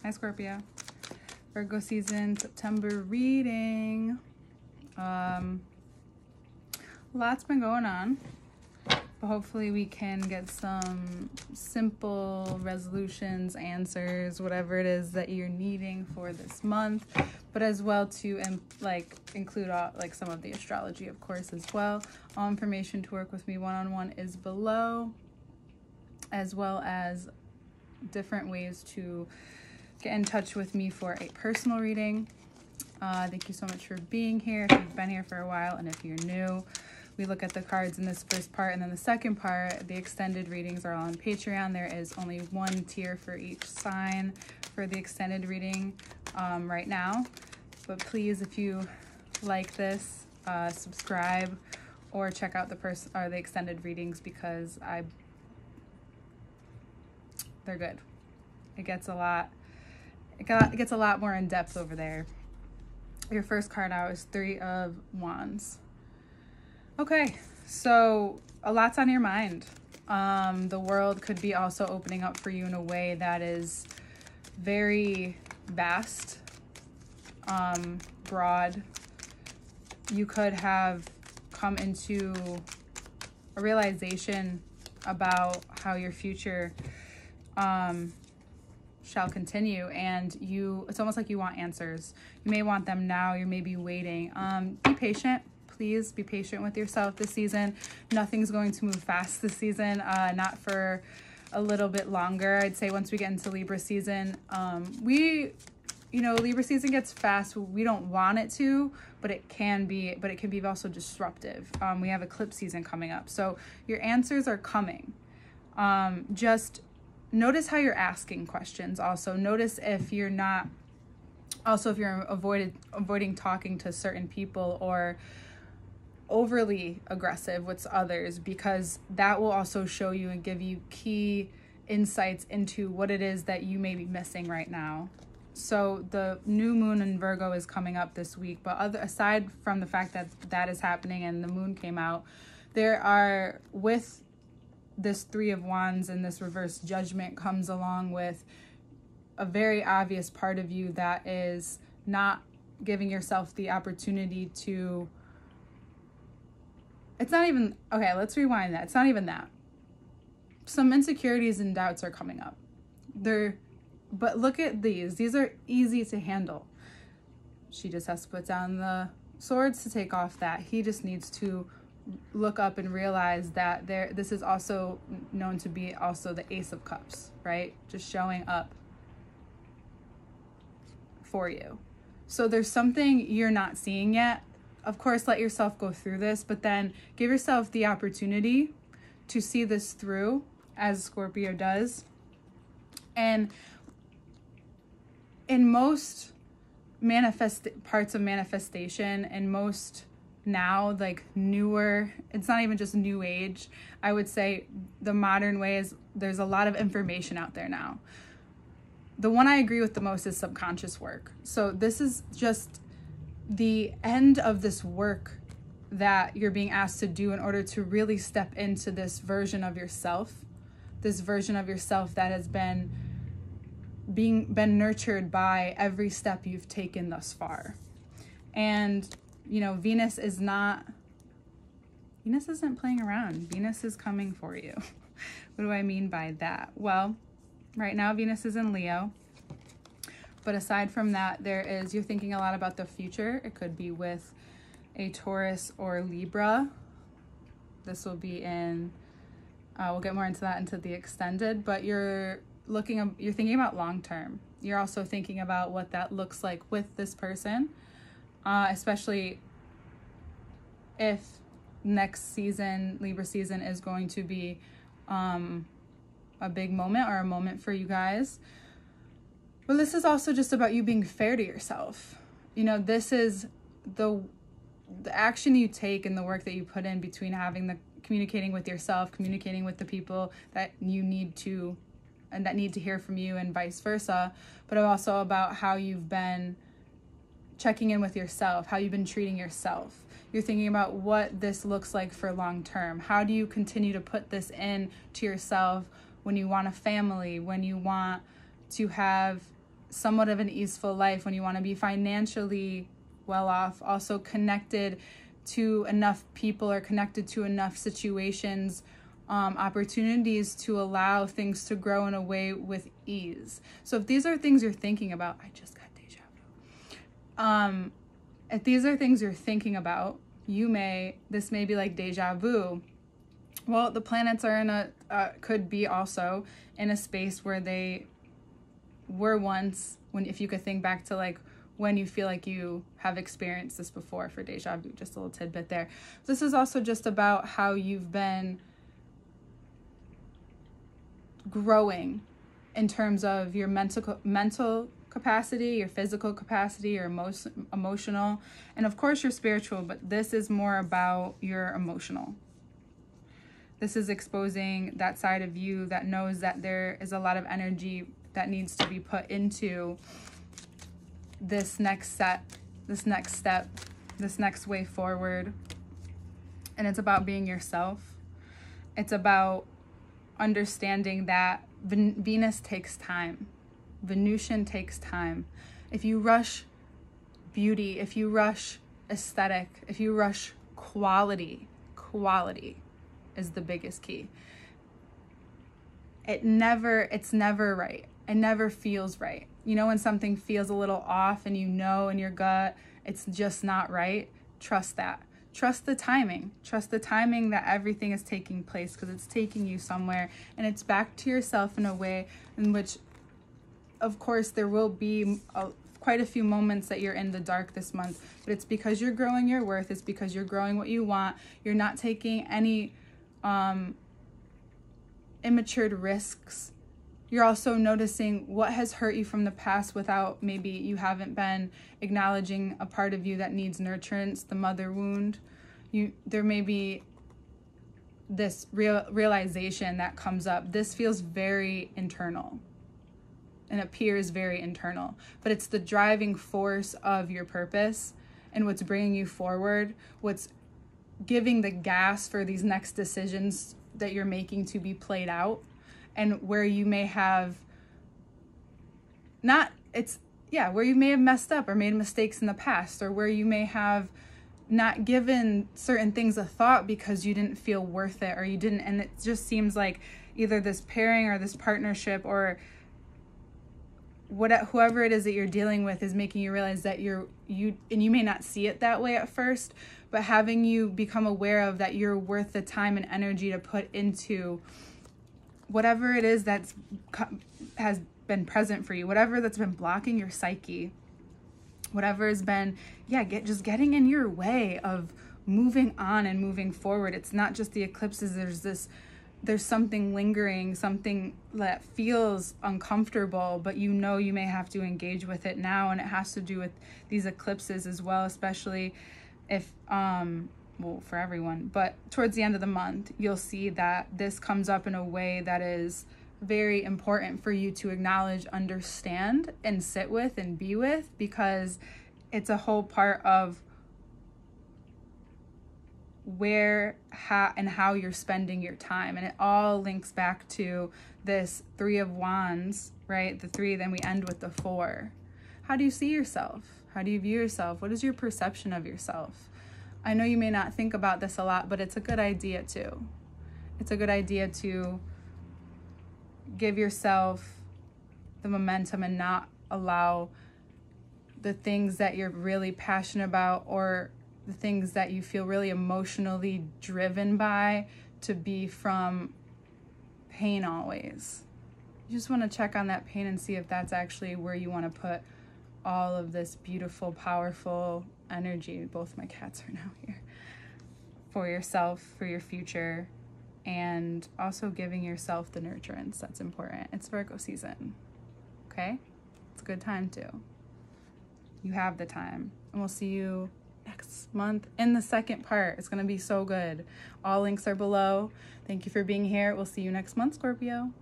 Hi, Scorpio. Virgo season, September reading. Lots been going on, but hopefully we can get some simple resolutions, answers, whatever it is that you're needing for this month, but as well to include some of the astrology, of course, as well. All information to work with me one-on-one is below, as well as different ways to get in touch with me for a personal reading. Thank you so much for being here. If you've been here for a while, and if you're new, we look at the cards in this first part, and then the second part, the extended readings, are all on Patreon. There is only one tier for each sign for the extended reading right now. But please, if you like this, subscribe or check out the extended readings, because they're good. It gets a lot more in depth over there. Your first card out is 3 of Wands. Okay, so a lot's on your mind. The world could be also opening up for you in a way that is very vast, broad. You could have come into a realization about how your future shall continue, and it's almost like you want answers. You may want them now, you may be waiting. Be patient. Please be patient with yourself this season. Nothing's going to move fast this season, not for a little bit longer. I'd say once we get into Libra season, Libra season gets fast. We don't want it to, but it can be also disruptive. We have eclipse season coming up, so your answers are coming. Just notice how you're asking questions. Also notice if you're avoiding talking to certain people or overly aggressive with others, because that will also show you and give you key insights into what it is that you may be missing right now. So the new moon in Virgo is coming up this week, but aside from the fact that is happening and the moon came out, there are, with this 3 of Wands and this reverse judgment, comes along with a very obvious part of you that is not giving yourself the opportunity to. It's not even, okay, let's rewind that. It's not even that. Some insecurities and doubts are coming up. But look at these. These are easy to handle. She just has to put down the swords to take off that. He just needs to look up and realize that this is also known to be also the Ace of Cups, right? Just showing up for you. So there's something you're not seeing yet. Of course, let yourself go through this, but then give yourself the opportunity to see this through, as Scorpio does. And in most parts of manifestation, and most now, like newer, it's not even just new age, I would say the modern way is there's a lot of information out there now. The one I agree with the most is subconscious work. So this is just the end of this work that you're being asked to do in order to really step into this version of yourself that has been nurtured by every step you've taken thus far. And Venus isn't playing around. Venus is coming for you. What do I mean by that? Well, right now Venus is in Leo. But aside from that, you're thinking a lot about the future. It could be with a Taurus or Libra. This will be in, we'll get more into that into the extended, but you're thinking about long term. You're also thinking about what that looks like with this person, especially if next season, Libra season, is going to be a big moment or a moment for you guys. But this is also just about you being fair to yourself. This is the action you take and the work that you put in between communicating with yourself, communicating with the people that you need to, and that need to hear from you, and vice versa. But also about how you've been checking in with yourself, how you've been treating yourself. You're thinking about what this looks like for long term. How do you continue to put this in to yourself when you want a family, when you want to have somewhat of an easeful life, when you want to be financially well off, also connected to enough people or connected to enough situations, opportunities to allow things to grow in a way with ease. So if these are things you're thinking about, I just got deja vu. If these are things you're thinking about, this may be like deja vu. Well, the planets are could be also in a space where they were once, if you could think back to like when you feel like you have experienced this before for deja vu, just a little tidbit there. This is also just about how you've been growing in terms of your mental capacity, your physical capacity, your emotional, and of course your spiritual, but this is more about your emotional. This is exposing that side of you that knows that there is a lot of energy that needs to be put into this next step, this next way forward. And it's about being yourself. It's about understanding that Venus takes time. Venusian takes time. If you rush beauty, if you rush aesthetic, if you rush quality is the biggest key. It's never right. It never feels right. You know, when something feels a little off and you know in your gut it's just not right, trust that. Trust the timing. Trust the timing that everything is taking place, because it's taking you somewhere, and it's back to yourself in a way in which, of course, there will be quite a few moments that you're in the dark this month, but it's because you're growing your worth. It's because you're growing what you want. You're not taking any immature risks. You're also noticing what has hurt you from the past without, maybe you haven't been acknowledging a part of you that needs nurturance, the mother wound. There may be this realization that comes up. This feels very internal and appears very internal, but it's the driving force of your purpose and what's bringing you forward, what's giving the gas for these next decisions that you're making to be played out. And where you may have where you may have messed up or made mistakes in the past, or where you may have not given certain things a thought because you didn't feel worth it, or you didn't, and it just seems like either this pairing or this partnership or whoever it is that you're dealing with is making you realize that you may not see it that way at first, but having you become aware of that you're worth the time and energy to put into whatever it is has been present for you, whatever that's been blocking your psyche, whatever has been, just getting in your way of moving on and moving forward. It's not just the eclipses. There's something lingering, something that feels uncomfortable, but you may have to engage with it now, and it has to do with these eclipses as well, especially if for everyone, but towards the end of the month, you'll see that this comes up in a way that is very important for you to acknowledge, understand, and sit with and be with, because it's a whole part of how you're spending your time. And it all links back to this 3 of Wands, right? The 3, then we end with the 4. How do you see yourself? How do you view yourself? What is your perception of yourself? I know you may not think about this a lot, but it's a good idea too. It's a good idea to give yourself the momentum and not allow the things that you're really passionate about or the things that you feel really emotionally driven by to be from pain always. You just want to check on that pain and see if that's actually where you want to put all of this beautiful, powerful energy. Both my cats are now here. For yourself, for your future, and also giving yourself the nurturance. That's important. It's Virgo season. Okay? It's a good time too. You have the time. And we'll see you next month in the second part. It's going to be so good. All links are below. Thank you for being here. We'll see you next month, Scorpio.